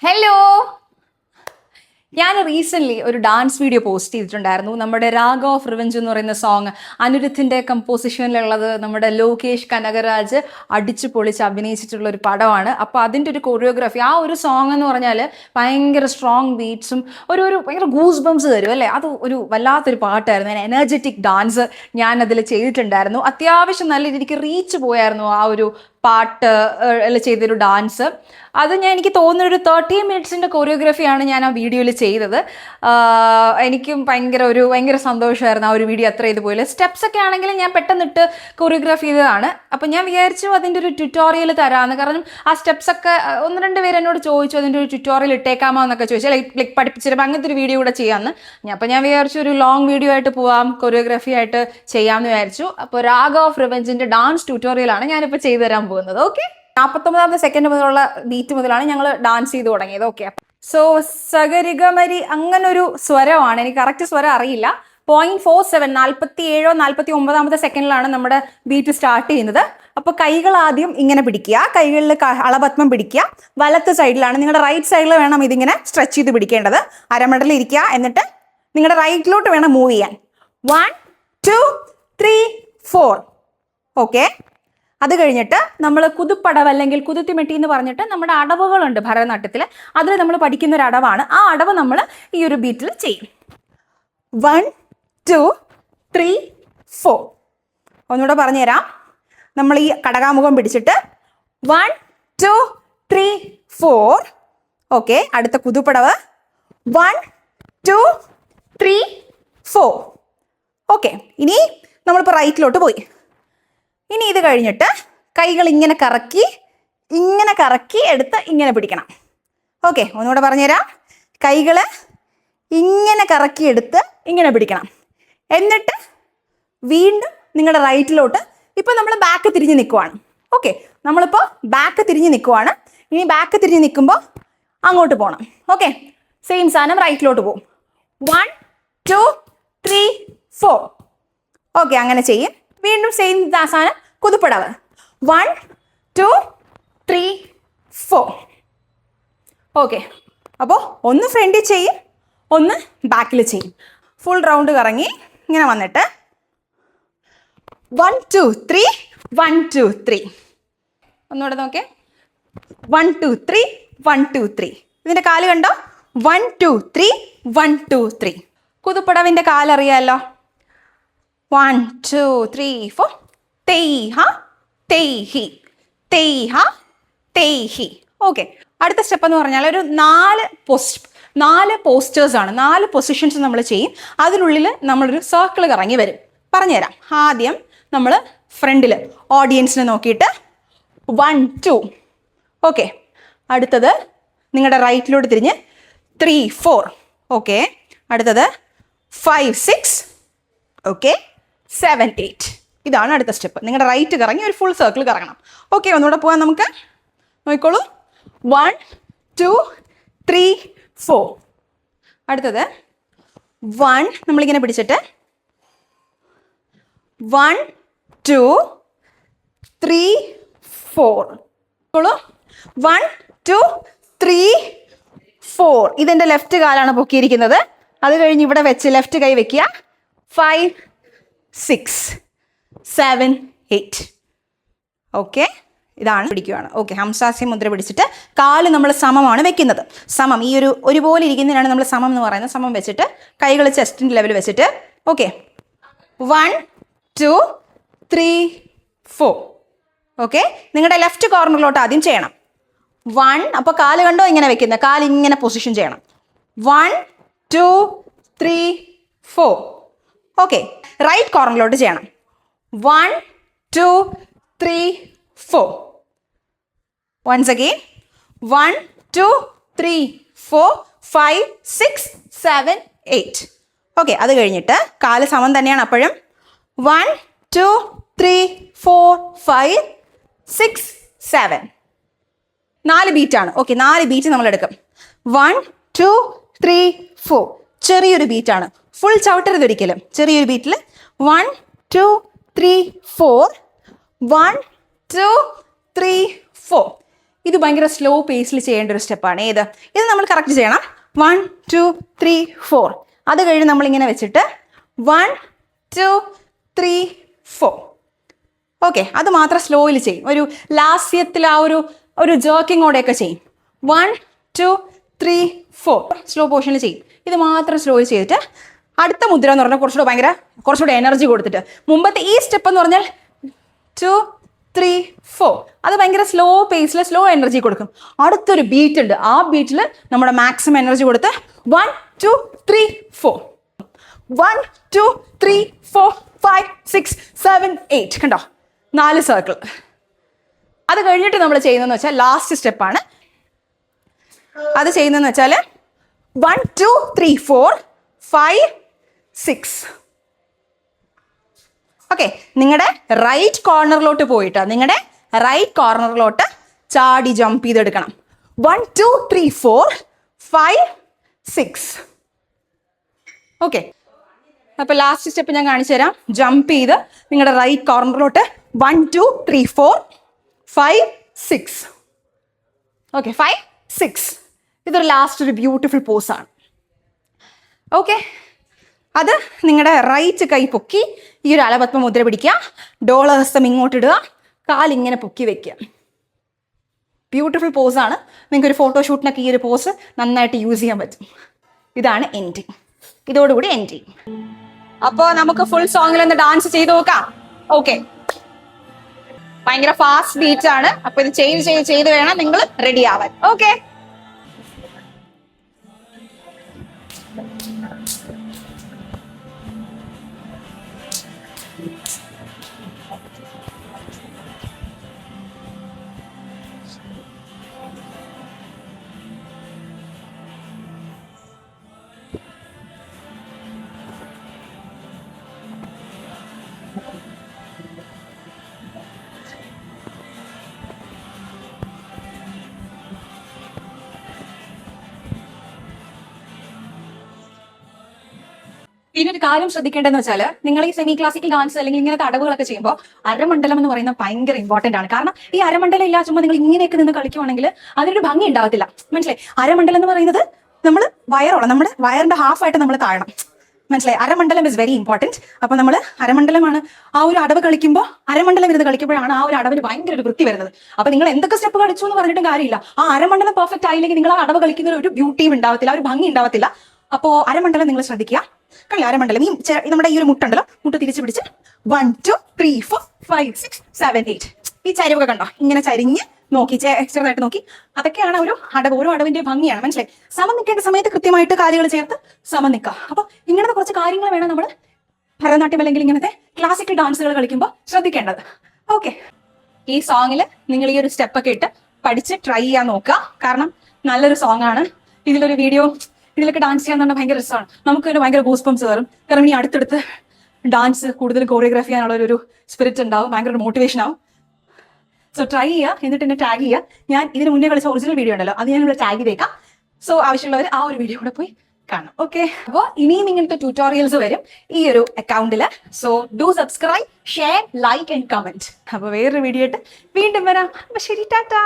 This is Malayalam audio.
ഹലോ, ഞാൻ റീസെൻ്റ്ലി ഒരു ഡാൻസ് വീഡിയോ പോസ്റ്റ് ചെയ്തിട്ടുണ്ടായിരുന്നു. നമ്മുടെ രാഗ ഓഫ് റിവെഞ്ച് എന്ന് പറയുന്ന സോങ് അനിരുദ്ധിൻ്റെ കമ്പോസിഷനിലുള്ളത്. നമ്മുടെ ലോകേഷ് കനകരാജ് അടിച്ചു പൊളിച്ച് അഭിനയിച്ചിട്ടുള്ള ഒരു പടമാണ്. അപ്പോൾ അതിൻ്റെ ഒരു കൊറിയോഗ്രാഫി, ആ ഒരു സോങ് എന്ന് പറഞ്ഞാൽ ഭയങ്കര സ്ട്രോങ് ബീറ്റ്സും ഒരു ഭയങ്കര ഗൂസ് ബംസ് തരും അല്ലേ. അത് ഒരു വല്ലാത്തൊരു പാട്ടായിരുന്നു. എനർജറ്റിക് ഡാൻസ് ഞാനതിൽ ചെയ്തിട്ടുണ്ടായിരുന്നു. അത്യാവശ്യം നല്ല രീതിക്ക് റീച്ച് പോയായിരുന്നു ആ ഒരു പാട്ട് ചെയ്തൊരു ഡാൻസ്. അത് എനിക്ക് തോന്നുന്ന ഒരു 30 മിനിറ്റ്സിൻ്റെ കൊറിയോഗ്രാഫിയാണ് ഞാൻ ആ വീഡിയോയിൽ ചെയ്തത്. എനിക്കും ഭയങ്കര സന്തോഷമായിരുന്നു ആ ഒരു വീഡിയോ അത്ര ഇതുപോലെ. സ്റ്റെപ്സ് ഒക്കെ ആണെങ്കിലും ഞാൻ പെട്ടെന്നിട്ട് കൊറിയോഗ്രാഫി ചെയ്തതാണ്. അപ്പം ഞാൻ വിചാരിച്ചു അതിൻ്റെ ഒരു ട്യൂട്ടോറിയൽ തരാമെന്ന്. കാരണം ആ സ്റ്റെപ്സൊക്കെ 1-2 പേര് എന്നോട് ചോദിച്ചു അതിൻ്റെ ഒരു ട്യൂട്ടോറിയൽ ഇട്ടേക്കാമോ എന്നൊക്കെ ചോദിച്ചാൽ ലൈക്ക് പഠിപ്പിച്ചിരുമ്പോൾ അങ്ങനത്തെ ഒരു വീഡിയോ കൂടെ ചെയ്യാമെന്ന്. അപ്പം ഞാൻ വിചാരിച്ചു ഒരു ലോങ് വീഡിയോ ആയിട്ട് പോവാം, കൊറിയോഗ്രാഫി ആയിട്ട് ചെയ്യാമെന്ന് വിചാരിച്ചു. അപ്പോൾ രാഗ ഓഫ് റിവെഞ്ചിൻ്റെ ഡാൻസ് ട്യൂട്ടോറിയലാണ് ഞാനിപ്പോൾ ചെയ്തു തരാൻ പോകുന്നത്. ഓക്കെ, 49ാമത്തെ സെക്കൻഡ് മുതലുള്ള ബീറ്റ് മുതലാണ് ഞങ്ങൾ ഡാൻസ് ചെയ്ത് തുടങ്ങിയത്. ഓക്കെ, സോ സഗരിഗമരി അങ്ങനൊരു സ്വരമാണ്. എനിക്ക് കറക്റ്റ് സ്വരം അറിയില്ല. 0.47 47 49ാമത്തെ സെക്കൻഡിലാണ് നമ്മുടെ ബീറ്റ് സ്റ്റാർട്ട് ചെയ്യുന്നത്. അപ്പോൾ കൈകൾ ആദ്യം ഇങ്ങനെ പിടിക്കുക, കൈകളിൽ അളപത്മം പിടിക്കുക. വലത്ത് സൈഡിലാണ്, നിങ്ങളുടെ റൈറ്റ് സൈഡിൽ വേണം ഇതിങ്ങനെ സ്ട്രെച്ച് ചെയ്ത് പിടിക്കേണ്ടത്. അരമണ്ടലിൽ ഇരിക്കുക, എന്നിട്ട് നിങ്ങളുടെ റൈറ്റിലോട്ട് വേണം മൂവ് ചെയ്യാൻ. 1 2 3 4. ഓക്കെ, അത് കഴിഞ്ഞിട്ട് നമ്മൾ കുതുപ്പടവ് അല്ലെങ്കിൽ കുതുത്തിമെട്ടി എന്ന് പറഞ്ഞിട്ട് നമ്മുടെ അടവുകളുണ്ട് ഭരതനാട്യത്തിൽ. അതിൽ നമ്മൾ പഠിക്കുന്ന ഒരു അടവാണ്. ആ അടവ് നമ്മൾ ഈ ഒരു ബീറ്റിൽ ചെയ്യും. 1 2 3 4. ഒന്നുകൂടെ പറഞ്ഞുതരാം. നമ്മൾ ഈ കടകാമുഖം പിടിച്ചിട്ട് 1 2 3 4. ഓക്കെ, അടുത്ത കുതുപ്പടവ് 1 2 3 4. ഓക്കെ, ഇനി നമ്മളിപ്പോൾ റൈറ്റിലോട്ട് പോയി. ഇനി ഇത് കഴിഞ്ഞിട്ട് കൈകൾ ഇങ്ങനെ കറക്കി എടുത്ത് ഇങ്ങനെ പിടിക്കണം. ഓക്കെ, ഒന്നുകൂടെ പറഞ്ഞുതരാം. കൈകൾ ഇങ്ങനെ കറക്കി എടുത്ത് ഇങ്ങനെ പിടിക്കണം. എന്നിട്ട് വീണ്ടും നിങ്ങളുടെ റൈറ്റിലോട്ട്. ഇപ്പം നമ്മൾ ബാക്ക് തിരിഞ്ഞ് നിൽക്കുവാണ്. ഓക്കെ, നമ്മളിപ്പോൾ ബാക്ക് തിരിഞ്ഞ് നിൽക്കുവാണ്. ഇനി ബാക്ക് തിരിഞ്ഞ് നിൽക്കുമ്പോൾ അങ്ങോട്ട് പോകണം. ഓക്കെ, സെയിം സാധനം റൈറ്റിലോട്ട് പോകും. 1 2 3 4. ഓക്കെ, അങ്ങനെ ചെയ്യും. വീണ്ടും സെയിം സാധനം കുതുപ്പടവ് 1 2 3 4. ഓക്കെ, അപ്പോൾ ഒന്ന് ഫ്രണ്ടിൽ ചെയ്യും, ഒന്ന് ബാക്കിൽ ചെയ്യും. ഫുൾ റൗണ്ട് കറങ്ങി ഇങ്ങനെ വന്നിട്ട് 1 2 3 1 2 3. ഒന്നുകൂടെ നോക്കേ. 1 2 3 1 2 3. ഇതിൻ്റെ കാല് കണ്ടോ? 1 2 3 1 2 3. കുതുപ്പടവിൻ്റെ കാലറിയാമല്ലോ. 1 2 3 4. തെയ്ഹ തെയ്ഹി തെയ്ഹ തെയ്ഹി. ഓക്കെ, അടുത്ത സ്റ്റെപ്പ് എന്ന് പറഞ്ഞാൽ ഒരു 4 പോസ്റ്റേഴ്സ് ആണ്. 4 പൊസിഷൻസ് നമ്മൾ ചെയ്യും. അതിനുള്ളിൽ നമ്മളൊരു സർക്കിൾ കറങ്ങി വരും. പറഞ്ഞുതരാം. ആദ്യം നമ്മൾ ഫ്രണ്ടിൽ ഓഡിയൻസിനെ നോക്കിയിട്ട് 1 2. ഓക്കെ, അടുത്തത് നിങ്ങളുടെ റൈറ്റിലോട്ട് തിരിഞ്ഞ് 3 4. ഓക്കെ, അടുത്തത് 5 6. ഓക്കെ, 7 8. ഇതാണ് അടുത്ത സ്റ്റെപ്പ്. നിങ്ങളുടെ റൈറ്റ് കറങ്ങി ഒരു ഫുൾ സർക്കിൾ കറങ്ങണം. ഓക്കെ, ഒന്നുകൂടെ പോകാം നമുക്ക്. നോക്കിക്കോളൂ. 1 2 3 4. അടുത്തത് 1 നമ്മളിങ്ങനെ പിടിച്ചിട്ട് 1 2 3 4. 1 2 3 4. ഇതെൻ്റെ ലെഫ്റ്റ് കാലാണ് പൊക്കിയിരിക്കുന്നത്. അത് കഴിഞ്ഞ് ഇവിടെ വെച്ച് ലെഫ്റ്റ് കൈ വെക്കുക. 5 6 7 8. ഓക്കെ, ഇതാണ് പിടിക്കുകയാണ്. ഓക്കെ, ഹംസാസ്യ മുദ്ര പിടിച്ചിട്ട് കാല് നമ്മൾ സമമാണ് വെക്കുന്നത്. സമം ഈ ഒരുപോലെ ഇരിക്കുന്നതിനാണ് നമ്മൾ സമം എന്ന് പറയുന്നത്. സമം വെച്ചിട്ട് കൈകൾ ചെസ്റ്റിൻ്റെ ലെവൽ വെച്ചിട്ട്. ഓക്കെ, 1 2 3 4. ഓക്കെ, നിങ്ങളുടെ ലെഫ്റ്റ് കോർണറിലോട്ട് ആദ്യം ചെയ്യണം. 1. അപ്പോൾ കാല് കണ്ടോ ഇങ്ങനെ വെക്കുന്നത്, കാല് ഇങ്ങനെ പൊസിഷൻ ചെയ്യണം. 1 2 3 4. ഓക്കെ, റൈറ്റ് കോർണറിലോട്ട് ചെയ്യണം. 1 2 3 4. Once again. 1 2 3 4 5 6 7 8. ഓക്കെ, അത് കഴിഞ്ഞിട്ട് കാല് സമം തന്നെയാണ് അപ്പോഴും. 1 2 3 4 5 6 7. 4 ബീറ്റാണ്. ഓക്കെ, 4 ബീറ്റ് നമ്മൾ എടുക്കും. 1 2 3 4. ചെറിയൊരു ബീറ്റാണ്, ഫുൾ ചവിട്ടരുത് ഒരിക്കലും. ചെറിയൊരു ബീറ്റിൽ 1 2 3 4 1 2 3 4. ഇത് ഭയങ്കര സ്ലോ പേസിൽ ചെയ്യേണ്ട ഒരു സ്റ്റെപ്പാണ്. ഏത്? ഇത് നമ്മൾ കറക്റ്റ് ചെയ്യണം. 1 2 3 4. അത് കഴിഞ്ഞ് നമ്മളിങ്ങനെ വെച്ചിട്ട് 1 2 3 4. ഓക്കെ, അത് മാത്രം സ്ലോയിൽ ചെയ്യും. ഒരു ലാസ്യത്തിൽ ആ ഒരു ജേർക്കിങ്ങോടെയൊക്കെ ചെയ്യും. 1 2 3 4 സ്ലോ പോർഷനിൽ ചെയ്യും. ഇത് മാത്രം സ്ലോയിൽ ചെയ്തിട്ട് അടുത്ത മുദ്ര എന്ന് പറഞ്ഞാൽ കുറച്ചുകൂടെ എനർജി കൊടുത്തിട്ട്, മുമ്പത്തെ ഈ സ്റ്റെപ്പ് എന്ന് പറഞ്ഞാൽ 2 3 4 അത് ഭയങ്കര സ്ലോ പേസിൽ സ്ലോ എനർജി കൊടുക്കും. അടുത്തൊരു ബീറ്റ് ഉണ്ട്, ആ ബീറ്റിൽ നമ്മുടെ മാക്സിമം എനർജി കൊടുത്ത് 1 2 3 4 1 2 3 4 5 6 7 8 കണ്ടോ, 4 സർക്കിൾ. അത് കഴിഞ്ഞിട്ട് നമ്മൾ ചെയ്യുന്നതെന്ന് വെച്ചാൽ ലാസ്റ്റ് സ്റ്റെപ്പാണ്. അത് ചെയ്യുന്നതെന്ന് വെച്ചാൽ 1 2 3 4 5 6. ഓക്കെ, നിങ്ങളുടെ റൈറ്റ് കോർണറിലോട്ട് ചാടി ജമ്പ് ചെയ്തെടുക്കണം. 1 2 3 4 5 6. ഓക്കെ, അപ്പോൾ ലാസ്റ്റ് സ്റ്റെപ്പ് ഞാൻ കാണിച്ചു തരാം. ജമ്പ് ചെയ്ത് നിങ്ങളുടെ റൈറ്റ് കോർണറിലോട്ട് 1 2 3 4 5 6. ഓക്കെ, 5 6. ഇതൊരു ലാസ്റ്റ് ഒരു ബ്യൂട്ടിഫുൾ പോസാണ്. ഓക്കെ, അത് നിങ്ങളുടെ റൈറ്റ് കൈ പൊക്കി ഈ ഒരു അലപത്മ മുദ്ര പിടിക്കുക, ഡോളഹസ്തം ഇങ്ങോട്ട് ഇടുക, കാലിങ്ങനെ പൊക്കി വെക്കുക. ബ്യൂട്ടിഫുൾ പോസാണ്. നിങ്ങൾക്ക് ഒരു ഫോട്ടോഷൂട്ടിനൊക്കെ ഈ ഒരു പോസ് നന്നായിട്ട് യൂസ് ചെയ്യാൻ പറ്റും. ഇതാണ് എൻഡിങ്. ഇതോടുകൂടി എൻഡ് ചെയ്യും. അപ്പോൾ നമുക്ക് ഫുൾ സോങ്ങിൽ ഒന്ന് ഡാൻസ് ചെയ്ത് നോക്കാം. ഓക്കെ, ഭയങ്കര ഫാസ്റ്റ് ബീറ്റ് ആണ്. അപ്പൊ ഇത് ചെയ്ത് വേണം നിങ്ങൾ റെഡി ആവാൻ. ഓക്കെ, പിന്നെ ഒരു കാര്യം ശ്രദ്ധിക്കേണ്ടതെന്ന് വെച്ചാൽ, നിങ്ങൾ ഈ സെമി ക്ലാസിക്കൽ ഡാൻസ് അല്ലെങ്കിൽ ഇങ്ങനത്തെ അടവുകളൊക്കെ ചെയ്യുമ്പോൾ അരമണ്ഡലം എന്ന് പറയുന്നത് ഭയങ്കര ഇമ്പോർട്ടന്റ് ആണ്. കാരണം ഈ അരമണ്ഡലം ഇല്ല ചുമ്മാ നിങ്ങൾ ഇങ്ങനെയൊക്കെ നിന്ന് കളിക്കുവാണെങ്കിൽ അതിനൊരു ഭംഗി ഉണ്ടാവത്തില്ല. മനസ്സിലായി? അരമണ്ഡലം എന്ന് പറയുന്നത് നമ്മൾ നമ്മുടെ വയറിന്റെ ഹാഫായിട്ട് നമ്മൾ താഴണം. മനസ്സിലായി? അരമണ്ഡലം ഇസ് വെരി ഇമ്പോർട്ടന്റ്. അപ്പൊ നമ്മൾ അരമണ്ഡലമാണ് ആ ഒരു അടവ് കളിക്കുമ്പോൾ, അരമണ്ഡലം ഇരുന്ന് കളിക്കുമ്പോഴാണ് ആ ഒരു അടവിന് ഭയങ്കര ഒരു വൃത്തി വരുന്നത്. അപ്പൊ നിങ്ങൾ എന്തൊക്കെ സ്റ്റെപ്പ് കളിച്ചു എന്ന് പറഞ്ഞിട്ടും കാര്യമില്ല, ആ അരമണ്ഡലം പെർഫെക്റ്റ് ആയില്ലെങ്കിൽ നിങ്ങൾ ആ അടവ് കളിക്കുന്ന ഒരു ബ്യൂട്ടിയും ഉണ്ടാവത്തില്ല, ഒരു ഭംഗി ഉണ്ടാവത്തില്ല. അപ്പോ അരമണ്ഡലം നിങ്ങൾ ശ്രദ്ധിക്കുക. കളി അരമണ്ഡലം നമ്മുടെ ഈ ഒരു മുട്ടുണ്ടല്ലോ, മുട്ട് തിരിച്ചു പിടിച്ച് 1 2 3 4 5 6 7 8. ഈ ചരിവൊക്കെ കണ്ടോ, ഇങ്ങനെ ചരിഞ്ഞ് നോക്കി ചെറുതായിട്ട് നോക്കി. അതൊക്കെയാണ് ഒരു അടവ്. ഓരോ അടവിന്റെ ഭംഗിയാണ്. മനസ്സിലായി? സമം നിൽക്കേണ്ട സമയത്ത് കൃത്യമായിട്ട് കാലുകൾ ചേർത്ത് സമം നിൽക്കുക. അപ്പൊ ഇങ്ങനത്തെ കുറച്ച് കാര്യങ്ങൾ വേണം നമ്മൾ ഭരതനാട്യം അല്ലെങ്കിൽ ഇങ്ങനത്തെ ക്ലാസിക്കൽ ഡാൻസുകൾ കളിക്കുമ്പോൾ ശ്രദ്ധിക്കേണ്ടത്. ഓക്കെ, ഈ സോങ്ങിൽ നിങ്ങൾ ഈ ഒരു സ്റ്റെപ്പൊക്കെ ഇട്ട് പഠിച്ച് ട്രൈ ചെയ്യാൻ നോക്കുക. കാരണം നല്ലൊരു സോങ് ആണ്. ഇതിലൊക്കെ ഡാൻസ് ചെയ്യാൻ തന്നെ ഭയങ്കര രസമാണ്. നമുക്ക് തന്നെ ഭയങ്കര ഗൂസ്പംസ് കയറും. കാരണം ഇനി അടുത്തടുത്ത് ഡാൻസ് കൂടുതൽ കോറിയോഗ്രാഫി ചെയ്യാനുള്ള ഒരു സ്പിരിറ്റ് ഉണ്ടാവും, ഭയങ്കര ഒരു മോട്ടിവേഷൻ ആവും. സോ ട്രൈ ചെയ്യുക, എന്നിട്ട് എന്നെ ടാഗ് ചെയ്യുക. ഞാൻ ഇതിന് മുന്നേ കളിച്ച ഒറിജിനൽ വീഡിയോ ഉണ്ടല്ലോ, അത് ഞാൻ ഇവിടെ ടാഗ് ചെയ്തേക്കാം. സോ ആവശ്യമുള്ളവർ ആ ഒരു വീഡിയോ കൂടെ പോയി കാണാം. ഓക്കെ, അപ്പോൾ ഇനിയും ഇങ്ങനത്തെ ട്യൂട്ടോറിയൽസ് വരും ഈ ഒരു അക്കൗണ്ടിൽ. So do subscribe, share, like and comment. അപ്പോൾ വേറൊരു വീഡിയോ ആയിട്ട് വീണ്ടും വരാം. അപ്പോൾ ശരി, ടാറ്റാ.